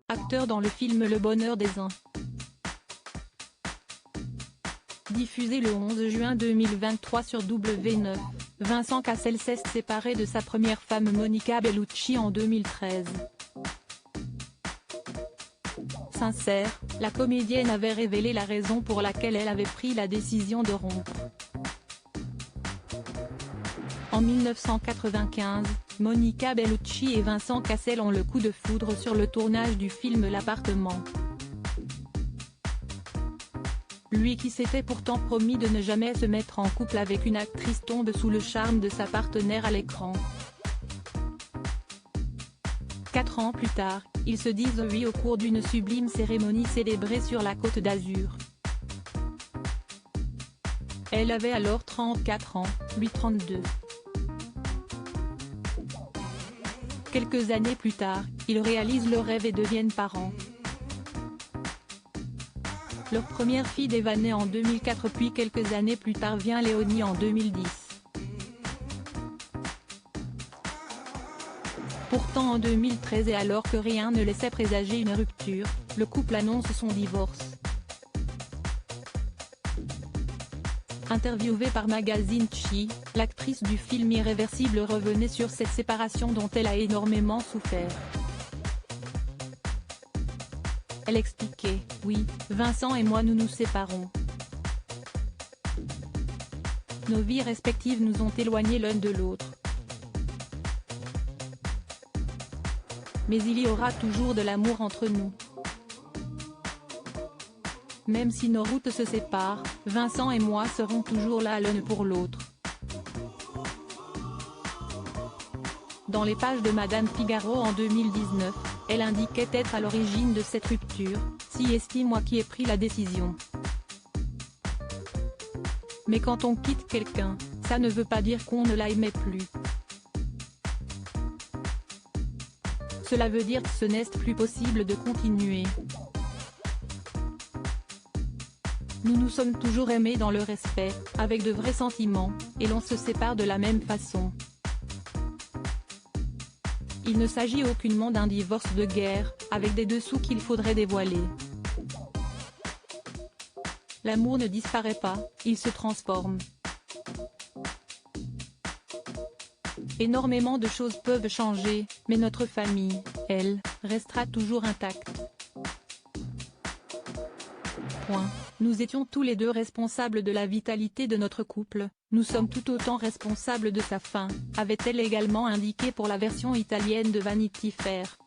acteur dans le film Le Bonheur des uns. Diffusé le 11 juin 2023 sur W9, Vincent Cassel s'est séparé de sa première femme Monica Bellucci en 2013. Sincère, la comédienne avait révélé la raison pour laquelle elle avait pris la décision de rompre. En 1995, Monica Bellucci et Vincent Cassel ont le coup de foudre sur le tournage du film L'Appartement. Lui qui s'était pourtant promis de ne jamais se mettre en couple avec une actrice tombe sous le charme de sa partenaire à l'écran. 4 ans plus tard, ils se disent oui au cours d'une sublime cérémonie célébrée sur la Côte d'Azur. Elle avait alors 34 ans, lui 32. Quelques années plus tard, ils réalisent leur rêve et deviennent parents. Leur première fille Eva naît en 2004 puis quelques années plus tard vient Léonie en 2010. Pourtant en 2013 et alors que rien ne laissait présager une rupture, le couple annonce son divorce. Interviewée par Magazine Chi, l'actrice du film Irréversible revenait sur cette séparation dont elle a énormément souffert. Elle expliquait « Oui, Vincent et moi nous nous séparons. Nos vies respectives nous ont éloignés l'un de l'autre. Mais il y aura toujours de l'amour entre nous. Même si nos routes se séparent, Vincent et moi serons toujours là l'un pour l'autre. » Dans les pages de Madame Figaro en 2019, elle indiquait être à l'origine de cette rupture, si est-ce moi qui ai pris la décision. Mais quand on quitte quelqu'un, ça ne veut pas dire qu'on ne l'aimait plus. Cela veut dire que ce n'est plus possible de continuer. Nous nous sommes toujours aimés dans le respect, avec de vrais sentiments, et l'on se sépare de la même façon. Il ne s'agit aucunement d'un divorce de guerre, avec des dessous qu'il faudrait dévoiler. L'amour ne disparaît pas, il se transforme. Énormément de choses peuvent changer, mais notre famille, elle, restera toujours intacte. Point. Nous étions tous les deux responsables de la vitalité de notre couple, nous sommes tout autant responsables de sa fin, avait-elle également indiqué pour la version italienne de Vanity Fair.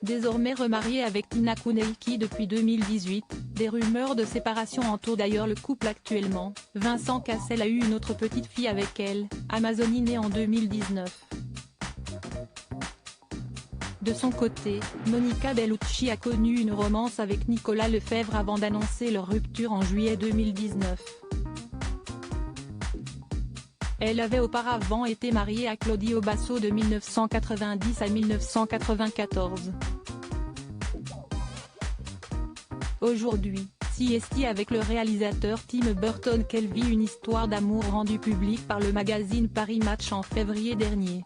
Désormais remariée avec Tina Kuneiki depuis 2018, des rumeurs de séparation entourent d'ailleurs le couple actuellement. Vincent Cassel a eu une autre petite fille avec elle, Amazonie née en 2019. De son côté, Monica Bellucci a connu une romance avec Nicolas Lefebvre avant d'annoncer leur rupture en juillet 2019. Elle avait auparavant été mariée à Claudio Basso de 1990 à 1994. Aujourd'hui, CST avec le réalisateur Tim Burton qu'elle vit une histoire d'amour rendue publique par le magazine Paris Match en février dernier.